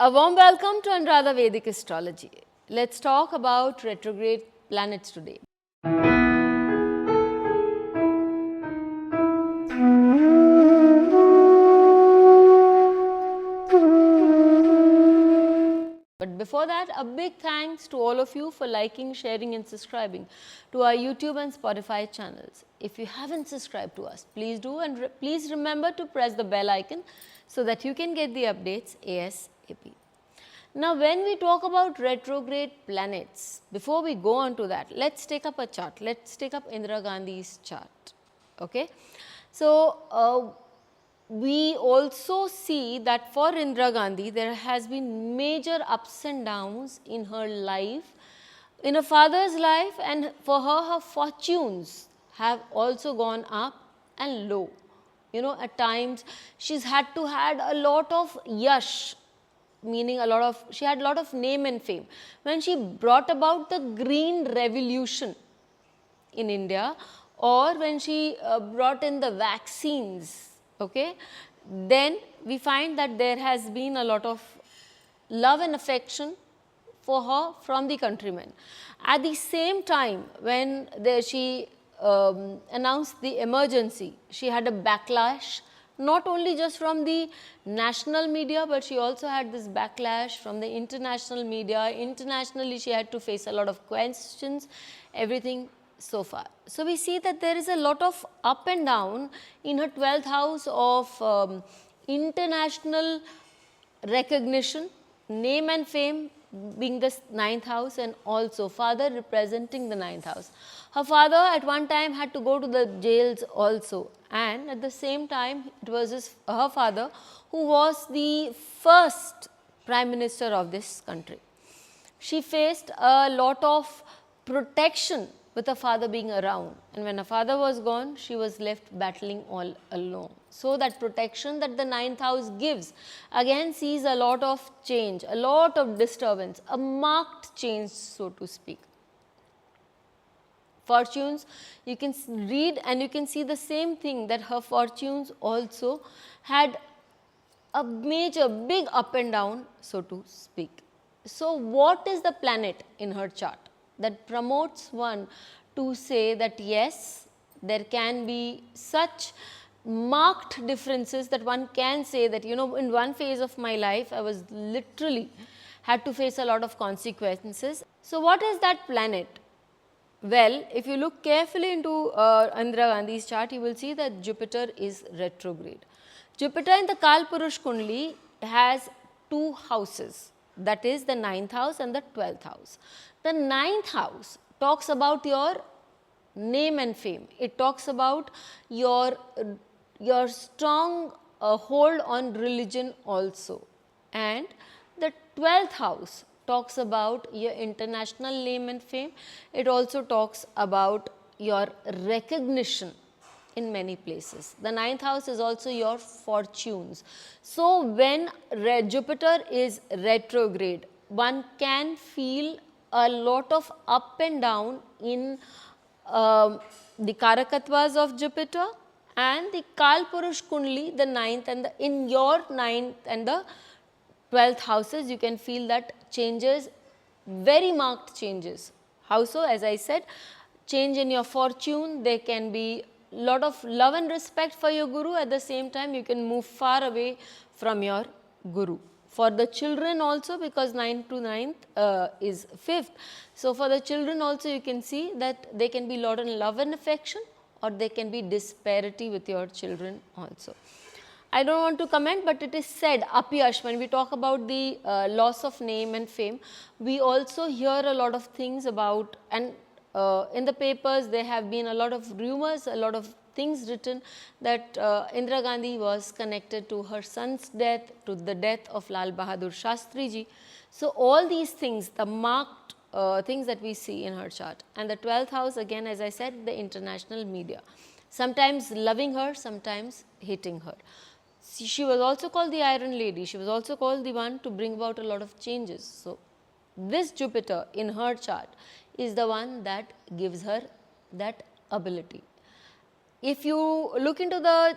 A warm welcome to Anuradha Vedic Astrology. Let's talk about retrograde planets today. But before that, a big thanks to all of you for liking, sharing and subscribing to our YouTube and Spotify channels. If you haven't subscribed to us, please do, and please remember to press the bell icon so that you can get the updates ASAP. Now, when we talk about retrograde planets, before we go on to that, let's take up a chart. Let's take up Indira Gandhi's chart. Okay. So, we also see that for Indira Gandhi, there has been major ups and downs in her life, in her father's life, and for her, her fortunes have also gone up and low. You know, at times she's had a lot of yash, meaning she had a lot of name and fame. When she brought about the Green Revolution in India, or when she brought in the vaccines, okay, then we find that there has been a lot of love and affection for her from the countrymen. At the same time, when she announced the emergency, she had a backlash, not only just from the national media, but she also had this backlash from the international media. Internationally, she had to face a lot of questions, everything so far. So, we see that there is a lot of up and down in her 12th house of international recognition, name and fame being the 9th house, and also father representing the 9th house. Her father at one time had to go to the jails also, and at the same time it was her father who was the first Prime Minister of this country. She faced a lot of protection with her father being around, and when her father was gone, she was left battling all alone. So, that protection that the 9th house gives again sees a lot of change, a lot of disturbance, a marked change, so to speak. Fortunes, you can read and you can see the same thing, that her fortunes also had a major big up and down, so to speak. So, what is the planet in her chart that promotes one to say that yes, there can be such marked differences that one can say that, you know, in one phase of my life, I was literally had to face a lot of consequences. So, what is that planet? Well, if you look carefully into Indira Gandhi's chart, you will see that Jupiter is retrograde. Jupiter in the Kalpurush Kundli has two houses, that is the 9th house and the 12th house. The 9th house talks about your name and fame. It talks about your strong hold on religion also. And the 12th house talks about your international name and fame. It also talks about your recognition in many places. The 9th house is also your fortunes. So, when Jupiter is retrograde, one can feel a lot of up and down in the Karakatvas of Jupiter and the Kalpurush Kundli, the 9th and in your 9th and the 12th houses, you can feel that changes, very marked changes. How so? As I said, change in your fortune, there can be lot of love and respect for your guru. At the same time, you can move far away from your guru. For the children also, because 9th to 9th is 5th. So, for the children also, you can see that there can be lot of love and affection, or there can be disparity with your children also. I don't want to comment, but it is said, apyash, when we talk about the loss of name and fame, we also hear a lot of things about, and in the papers there have been a lot of rumors, a lot of things written that Indira Gandhi was connected to her son's death, to the death of Lal Bahadur Shastri ji. So, all these things, the marked things that we see in her chart. And the 12th house, again, as I said, the international media, sometimes loving her, sometimes hating her. She was also called the Iron Lady. She was also called the one to bring about a lot of changes. So, this Jupiter in her chart is the one that gives her that ability. If you look into the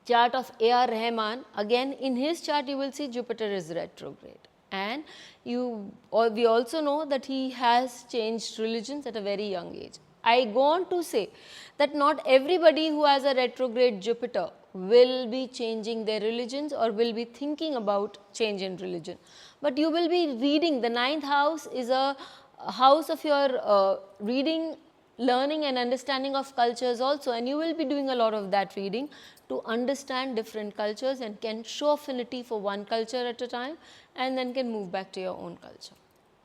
chart of A.R. Rahman, again in his chart you will see Jupiter is retrograde. And we also know that he has changed religions at a very young age. I go on to say that not everybody who has a retrograde Jupiter will be changing their religions or will be thinking about change in religion. But you will be reading, the 9th house is a house of your reading, learning and understanding of cultures also, and you will be doing a lot of that reading to understand different cultures and can show affinity for one culture at a time and then can move back to your own culture.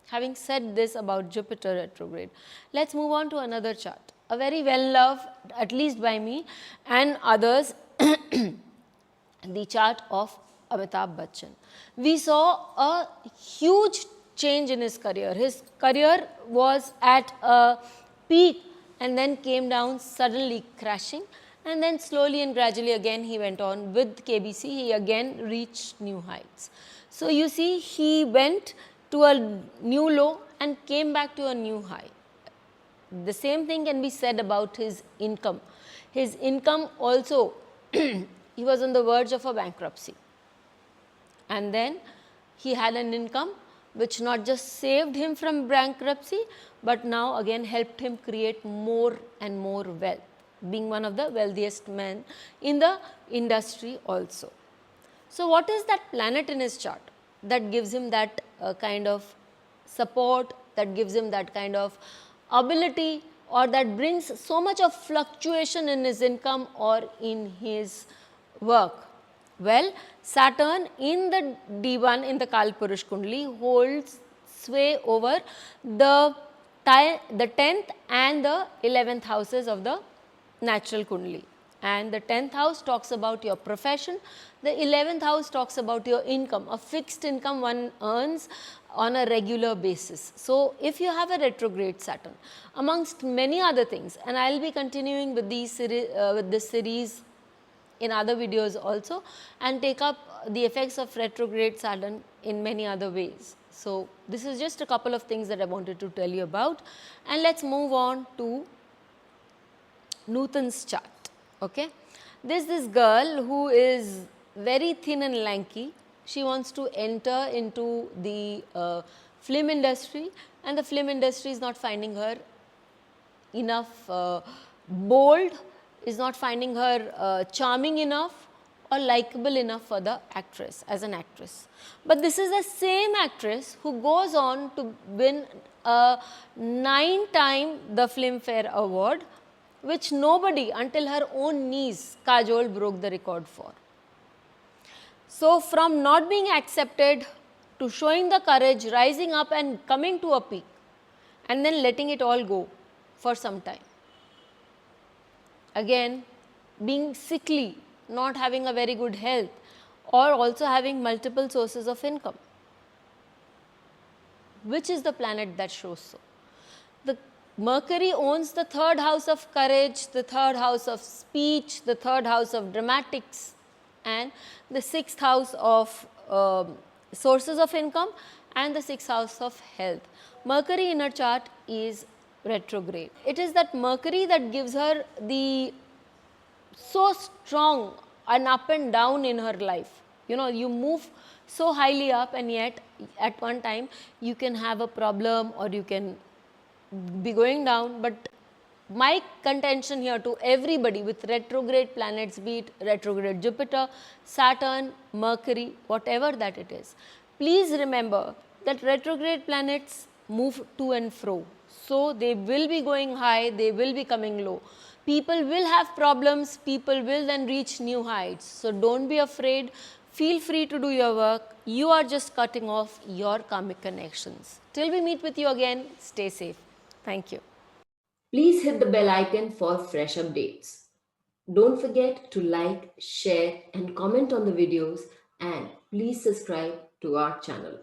Having said this about Jupiter retrograde, let's move on to another chart, a very well loved, at least by me and others, the chart of Amitabh Bachchan. We saw a huge change in his career. His career was at a peak and then came down suddenly crashing, and then slowly and gradually again he went on with KBC, he again reached new heights. So you see, he went to a new low and came back to a new high. The same thing can be said about his income. His income also, he was on the verge of a bankruptcy, and then he had an income which not just saved him from bankruptcy, but now again helped him create more and more wealth, being one of the wealthiest men in the industry also. So what is that planet in his chart that gives him that kind of support, that gives him that kind of ability, or that brings so much of fluctuation in his income or in his work? Well, Saturn in the D1 in the Kalpurush Kundali holds sway over the 10th and the 11th houses of the natural Kundali. And the 10th house talks about your profession, the 11th house talks about your income, a fixed income one earns on a regular basis. So if you have a retrograde Saturn, amongst many other things, and I will be continuing with this series in other videos also, and take up the effects of retrograde Saturn in many other ways. So this is just a couple of things that I wanted to tell you about, and let's move on to Nutan's chart. Okay, there's this girl who is very thin and lanky. She wants to enter into the film industry, and the film industry is not finding her enough bold, is not finding her charming enough or likable enough for the actress, as an actress. But this is the same actress who goes on to win a 9-time the Filmfare Award, which nobody until her own niece Kajol broke the record for. So from not being accepted to showing the courage, rising up and coming to a peak, and then letting it all go for some time. Again, being sickly, not having a very good health, or also having multiple sources of income. Which is the planet that shows so? The Mercury owns the 3rd house of courage, the 3rd house of speech, the 3rd house of dramatics, and the 6th house of sources of income, and the 6th house of health. Mercury in her chart is retrograde. It is that Mercury that gives her the so strong and up and down in her life. You know, you move so highly up, and yet at one time you can have a problem or you can be going down. But my contention here to everybody with retrograde planets, be it retrograde Jupiter, Saturn, Mercury, whatever that it is, please remember that retrograde planets move to and fro. So they will be going high, they will be coming low. People will have problems, people will then reach new heights. So don't be afraid, feel free to do your work. You are just cutting off your karmic connections. Till we meet with you again, stay safe. Thank you. Please hit the bell icon for fresh updates. Don't forget to like, share and comment on the videos, and please subscribe to our channel.